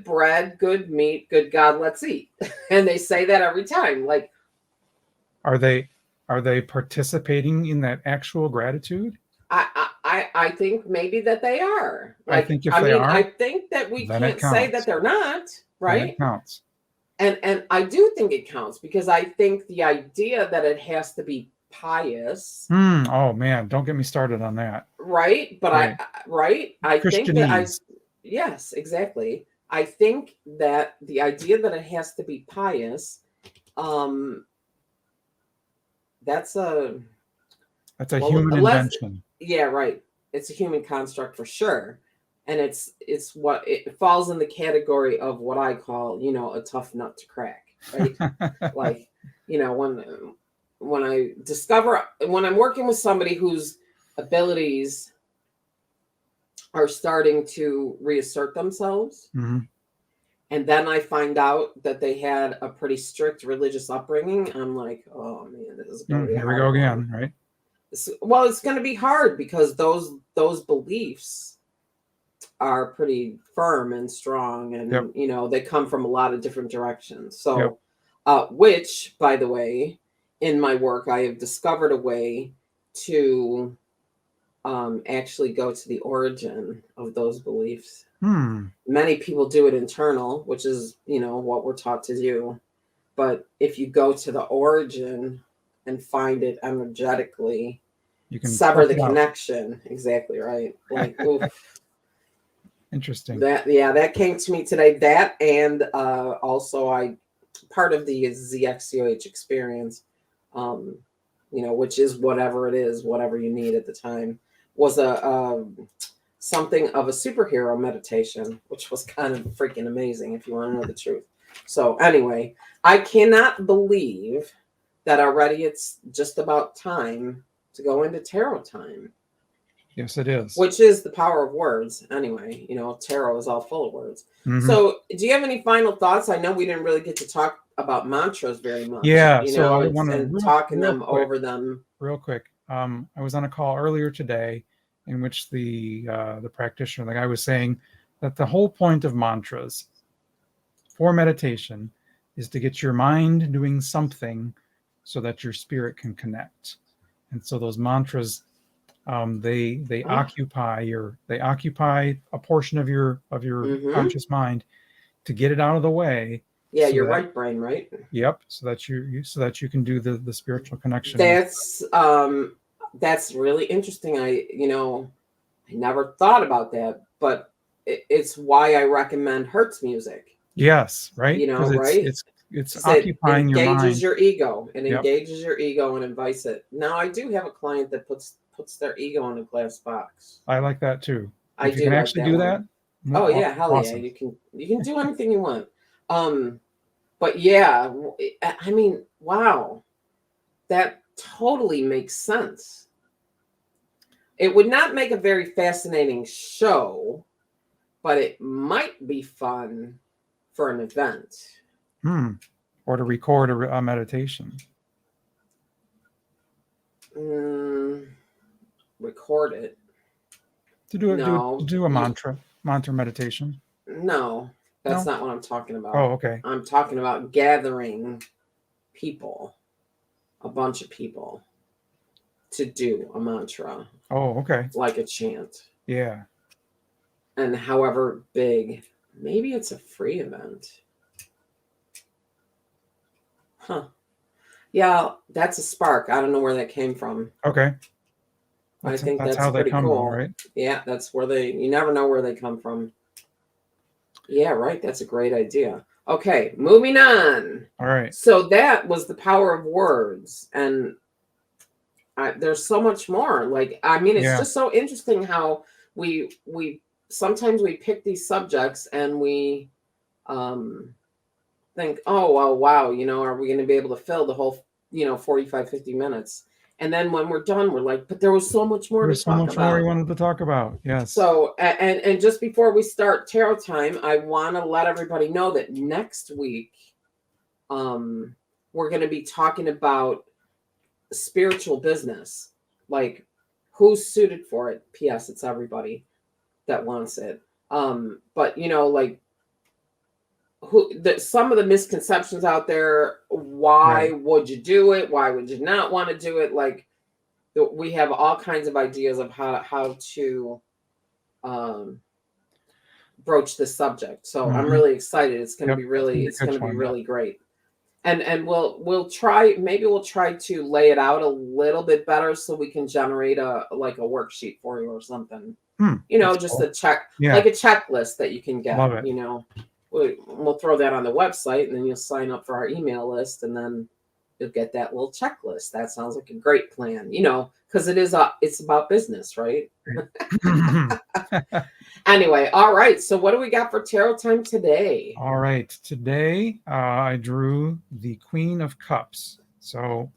bread, good meat, good God, let's eat? And they say that every time. Like, Are they participating in that actual gratitude? I think maybe that they are. I Like, think if I they mean, I are, think that we then it can't say that counts. they're not, Then it right? counts. And I do think it counts, because I think the idea that it has to be pious, Oh man, don't get me started on that. right? But Right. I think that Christianese. yes, exactly. I think that the idea that it has to be pious, um, that's a That's a well, human let's invention. yeah, right. It's a human construct for sure, and it's what it falls in the category of what I call, a tough nut to crack, right? Like, when I discover, when I'm working with somebody whose abilities are starting to reassert themselves, Mhm. and then I find out that they had a pretty strict religious upbringing, I'm like, oh man, this is going to be a Here we go hard one. again, right? Well, it's going to be hard, because those beliefs are pretty firm and strong, Yep. and they come from a lot of different directions. Yep. So, which, by the way, in my work, I have discovered a way to actually go to the origin of those beliefs. Many people do it internal, which is what we're taught to do. But if you go to the origin and find it energetically, You can sever pluck the it out. connection. Exactly right. Like, oof. Interesting. That came to me today. That, and also, I part of the ZXCOH experience, which is whatever it is, whatever you need at the time, was a something of a superhero meditation, which was kind of freaking amazing, if you want to know the truth. So anyway, I cannot believe that already it's just about time to go into tarot time. Yes, it is. Which is the power of words. Anyway, tarot is all full of words. Mhm. So, do you have any final thoughts? I know we didn't really get to talk about mantras very much. Yeah. So I want and to talking real them quick, over them. real quick. I was on a call earlier today in which the practitioner, the guy, was saying that the whole point of mantras for meditation is to get your mind doing something so that your spirit can connect. And so those mantras, they occupy a portion of your conscious mind to get it out of the way. Yeah, so your that, right brain, right? Yep. So that you can do the spiritual connection. That's really interesting. I never thought about that, but it's why I recommend Hertz music. Yes, right. Because Right? it's It occupying your engages mind. your ego. It Yep. engages your ego and invites it. Now, I do have a client that puts their ego in a glass box. I like that too. I If you do can like actually that do one. that, Oh yeah, hell awesome. yeah! You can do anything you want. But yeah, I mean, wow, that totally makes sense. It would not make a very fascinating show, but it might be fun for an event. Or to record a meditation. Record it. To do a you, mantra meditation. No, that's not what I'm talking about. Oh, okay. I'm talking about gathering people, a bunch of people, to do a mantra. Oh, okay. Like a chant. Yeah. And however big, maybe it's a free event. Huh. Yeah, that's a spark. I don't know where that came from. Okay. I think that's how pretty they come, cool. though, right? Yeah, that's where you never know where they come from. Yeah, right. That's a great idea. Okay, moving on. All right. So that was the power of words. And there's so much more. Like, I mean, it's Yeah. just so interesting how we sometimes we pick these subjects and we think, oh, well, wow, are we going to be able to fill the whole, 45, 50 minutes? And then when we're done, we're like, but there was so much more to There's so talk much more we about. wanted to talk about. Yes. So, and just before we start tarot time, I want to let everybody know that next week, we're going to be talking about spiritual business, like who's suited for it. P.S. It's everybody that wants it. But like some of the misconceptions out there. Why Right. would you do it? Why would you not want to do it? Like we have all kinds of ideas of how to broach this subject. So I'm Mhm. really excited. It's going to Yep. be That's really, gonna be a it's good going to be one. Yeah. really great. And we'll try, maybe we'll try to lay it out a little bit better so we can generate a worksheet for you or something. That's Just cool. a check, Yeah. like a checklist that you can get. Love it. We'll throw that on the website, and then you'll sign up for our email list, and then you'll get that little checklist. That sounds like a great plan. Because it's about business, right? Anyway, all right. So what do we got for tarot time today? All right. Today, I drew the Queen of Cups. So,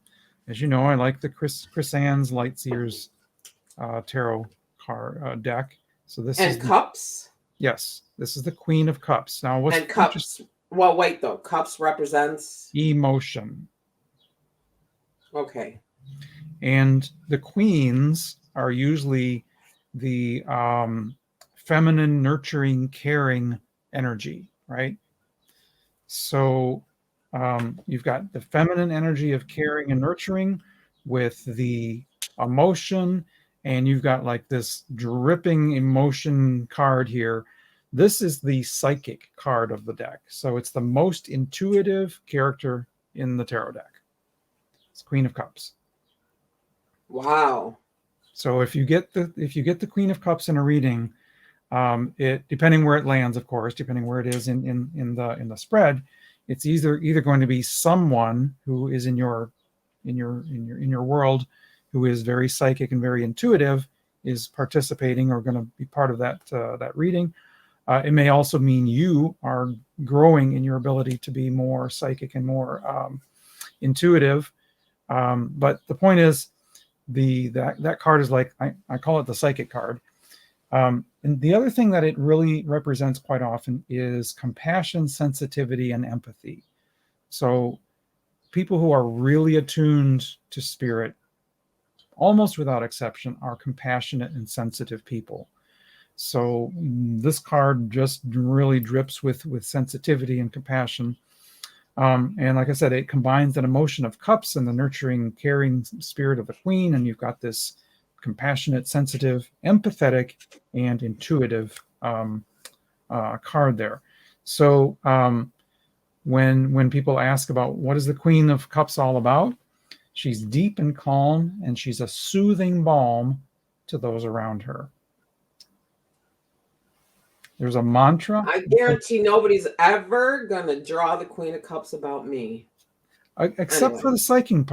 as you know, I like the Chris Ann's Lightseers tarot card deck. So this is And cups yes, this is the Queen of Cups. Now, what's and interesting? cups. Well, wait though. Cups represents Emotion, okay. and the queens are usually the feminine, nurturing, caring energy, right? So you've got the feminine energy of caring and nurturing with the emotion, and you've got like this dripping emotion card here. This is the psychic card of the deck. So it's the most intuitive character in the tarot deck. It's Queen of Cups. Wow. So if you get the Queen of Cups in a reading, it depending where it lands, of course, depending where it is in the spread, it's either going to be someone who is in your world who is very psychic and very intuitive is participating or going to be part of that reading. It may also mean you are growing in your ability to be more psychic and more intuitive. But the point is, that card is like I call it the psychic card. And the other thing that it really represents quite often is compassion, sensitivity, and empathy. So people who are really attuned to spirit, almost without exception, are compassionate and sensitive people. So this card just really drips with sensitivity and compassion. And like I said, it combines that emotion of cups and the nurturing, caring spirit of the queen, and you've got this compassionate, sensitive, empathetic, and intuitive card there. So when people ask about what is the Queen of Cups all about, she's deep and calm, and she's a soothing balm to those around her. There's a mantra. I guarantee nobody's ever gonna draw the Queen of Cups about me. Except for the psychic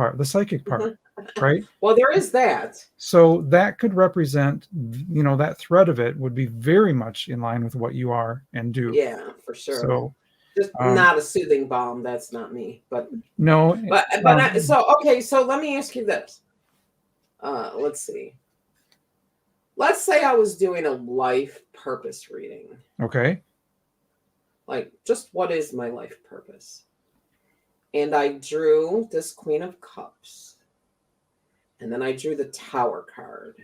part, right? Well, there is that. So that could represent, that thread of it would be very much in line with what you are and do. Yeah, for sure. So Just not a soothing balm. That's not me. But no, so let me ask you this. Let's see. Let's say I was doing a life purpose reading. Okay. Like, just what is my life purpose? And I drew this Queen of Cups. And then I drew the Tower card.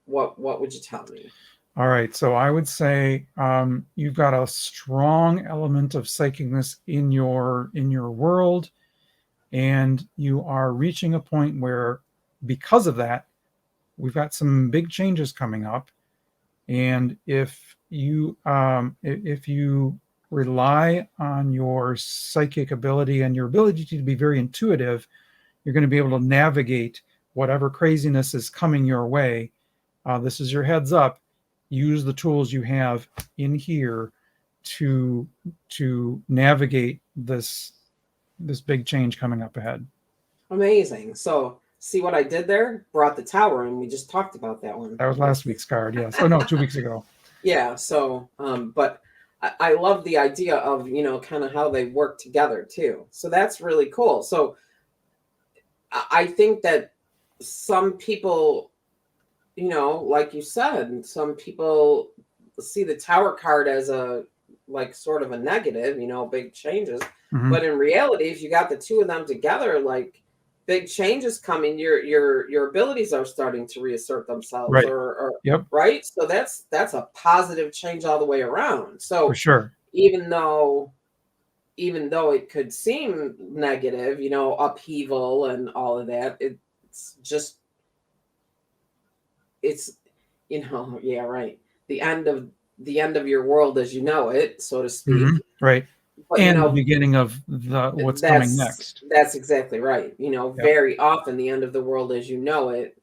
What would you tell me? All right. So I would say you've got a strong element of psychicness in your world, and you are reaching a point where, because of that, we've got some big changes coming up. And if you rely on your psychic ability and your ability to be very intuitive, you're going to be able to navigate whatever craziness is coming your way. This is your heads up. Use the tools you have in here to navigate this big change coming up ahead. Amazing. So See what I did there? Brought the tower, and we just talked about that one. That was last week's card, yes. Oh no, 2 weeks ago. Yeah. So, but I love the idea of, kind of how they work together too. So that's really cool. So I think that some people, like you said, some people see the tower card as a like sort of a negative, big changes. Mhm. But in reality, if you got the two of them together, like big changes coming, your abilities are starting to reassert themselves, Right. or Yep, right. So that's a positive change all the way around. for So sure. even though it could seem negative, upheaval and all of that, it's just it's yeah, right. The end of your world as you know it, so to Mhm. speak. Right. But And the beginning of what's coming next. that's exactly right. Yep. Very often the end of the world as you know it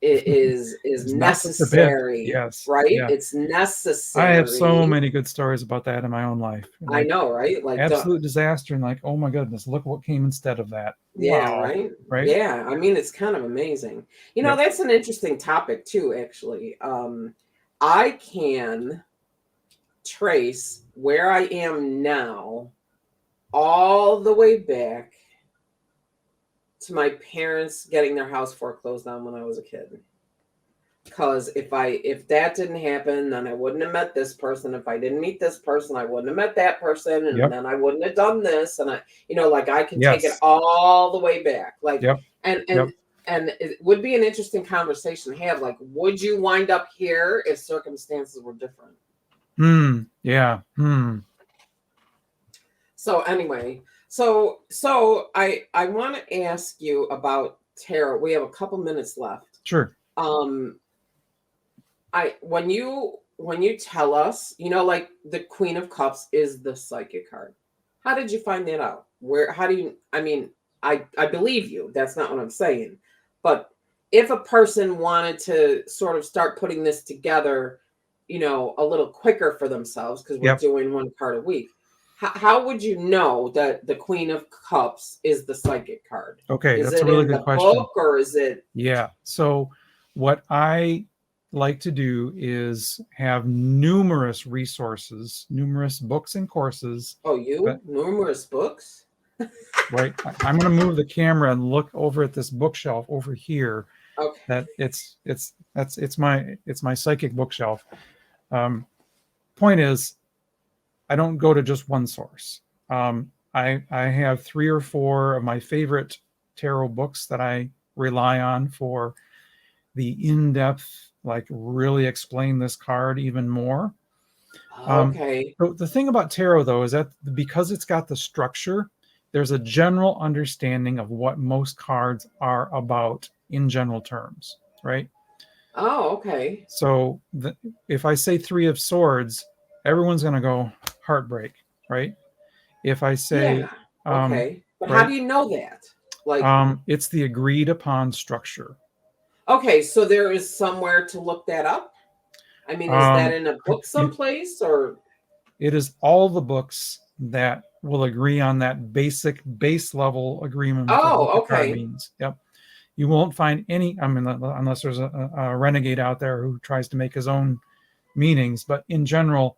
is It's not so forbid. necessary, Yes. right? Yeah. It's I have so necessary. many good stories about that in my own life. I Like know, right? Like, absolute disaster and like, oh my goodness, look what came instead of that. yeah, Wow. right. Right? Yeah, I mean, it's kind of amazing. Yep. That's an interesting topic too, actually. I can trace where I am now all the way back to my parents getting their house foreclosed on when I was a kid. Because if that didn't happen, then I wouldn't have met this person. If I didn't meet this person, I wouldn't have met that person, and Yep. then I wouldn't have done this. And like I can take it Yes. all the way back. Like, Yep. and Yep. and and it would be an interesting conversation to have. Like, would you wind up here if circumstances were different? Yeah. So anyway, so I want to ask you about tarot. We have a couple minutes left. Sure. When you tell us, like the Queen of Cups is the psychic card. How did you find that out? How do you, I mean, I believe you. That's not what I'm saying. But if a person wanted to sort of start putting this together, a little quicker for themselves, because we're Yep. doing one card a week, how would you know that the Queen of Cups is the psychic card? Okay, Is that's a it really in good the question. book, or is it? Yeah. So what I like to do is have numerous resources, numerous books and courses. Oh, numerous books? Right. I'm going to move the camera and look over at this bookshelf over here. Okay. That it's my psychic bookshelf. Point is, I don't go to just one source. I have 3 or 4 of my favorite tarot books that I rely on for the in-depth, like really explain this card even more. Okay. So the thing about tarot though is that because it's got the structure, there's a general understanding of what most cards are about in general terms, right? Oh, okay. So if I say 3 of Swords, everyone's going to go heartbreak, right? If I say, Yeah. Okay. But how right, do you know that? Like, it's the agreed upon structure. okay, so there is somewhere to look that up? I mean, is that in a book It, someplace, or? it is all the books that will agree on that base level agreement of what Oh, the card okay. means. Yep. You won't find any, I mean, unless there's a renegade out there who tries to make his own meanings. But in general,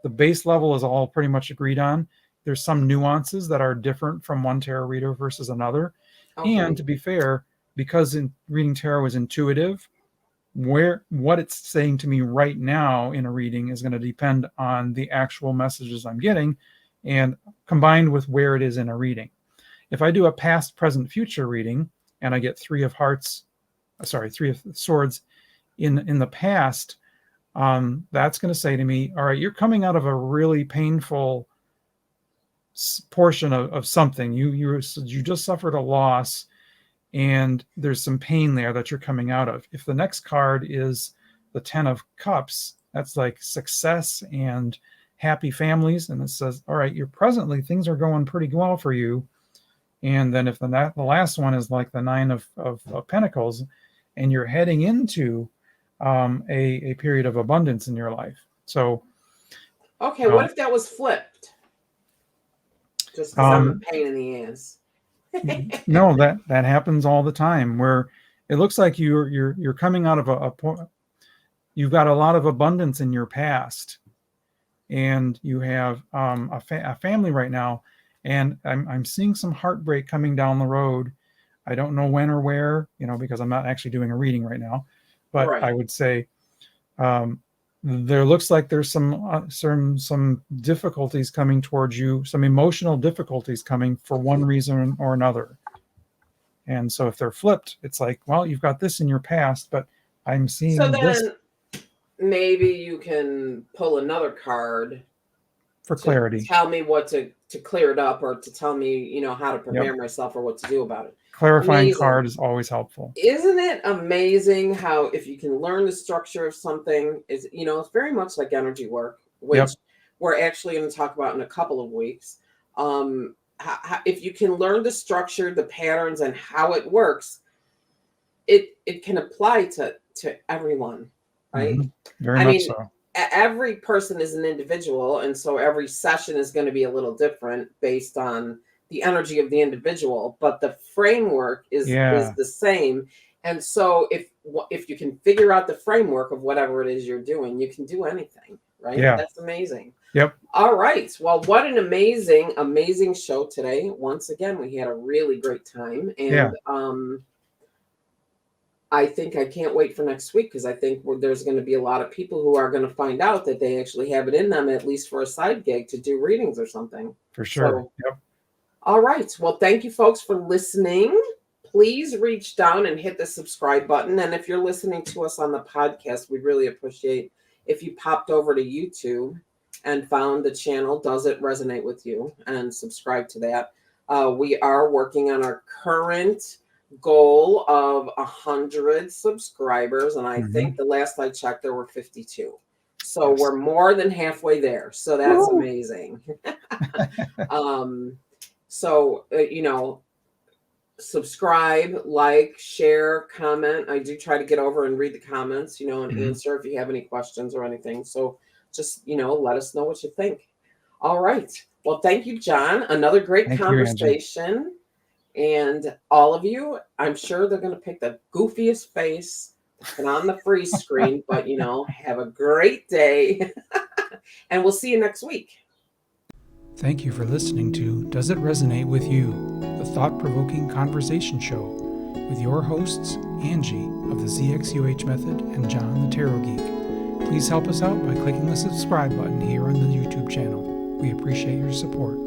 the base level is all pretty much agreed on. There's some nuances that are different from one tarot reader versus another. And to Okay. be fair, because reading tarot is intuitive, what it's saying to me right now in a reading is going to depend on the actual messages I'm getting and combined with where it is in a reading. If I do a past, present, future reading and I get 3 of Swords in the past, that's going to say to me, all right, you're coming out of a really painful portion of something. You just suffered a loss and there's some pain there that you're coming out of. If the next card is the 10 of Cups, that's like success and happy families, and it says, all right, you're presently, things are going pretty well for you. And then if the last one is like the 9 of Pentacles, and you're heading into a period of abundance in your life. So Okay, what if that was flipped? Just because I'm a pain in the ass. No, that happens all the time, where it looks like you're coming out of you've got a lot of abundance in your past, and you have a family right now, and I'm seeing some heartbreak coming down the road. I don't know when or where, because I'm not actually doing a reading right now, but Right. I would say there looks like there's some difficulties coming towards you, some emotional difficulties coming for one reason or another. And so if they're flipped, it's like, well, you've got this in your past, but I'm So seeing this then maybe you can pull another card for to clarity. tell me what to clear it up, or to tell me, how to Yep. prepare myself or what to do about it. Clarifying Amazing. card is always helpful. Isn't it amazing how if you can learn the structure of something, it's very much like energy work, which Yep. we're actually going to talk about in a couple of weeks. If you can learn the structure, the patterns, and how it works, it can apply to everyone, right? Very I much mean, so. every person is an individual, and so every session is going to be a little different based on the energy of the individual, but the framework is Yeah. the same. And so if you can figure out the framework of whatever it is you're doing, you can do anything, right? Yeah. That's amazing. Yep. All right. Well, what an amazing show today. Once again, we had a really great time, Yeah. and I think I can't wait for next week, because I think there's going to be a lot of people who are going to find out that they actually have it in them, at least for a side gig, to do readings or something. For sure. So, Yep. all right. Well, thank you folks for listening. Please reach down and hit the subscribe button. And if you're listening to us on the podcast, we'd really appreciate if you popped over to YouTube and found the channel Does It Resonate With You, and subscribe to that. We are working on our current goal of 100 subscribers, and I think the last I checked there were 52. So Yes. we're more than halfway there. So that's Woo! amazing. So subscribe, like, share, comment. I do try to get over and read the comments, and answer if you have any questions or anything. So just, let us know what you think. All right. Well, thank you, John. Another great Thank you, Angie. conversation. And all of you, I'm sure they're going to pick the goofiest face and on the freeze screen, but have a great day. And we'll see you next week. Thank you for listening to Does It Resonate With You, the thought-provoking conversation show with your hosts, Angie of the ZXUH Method and John the Tarot Geek. Please help us out by clicking the subscribe button here on the YouTube channel. We appreciate your support.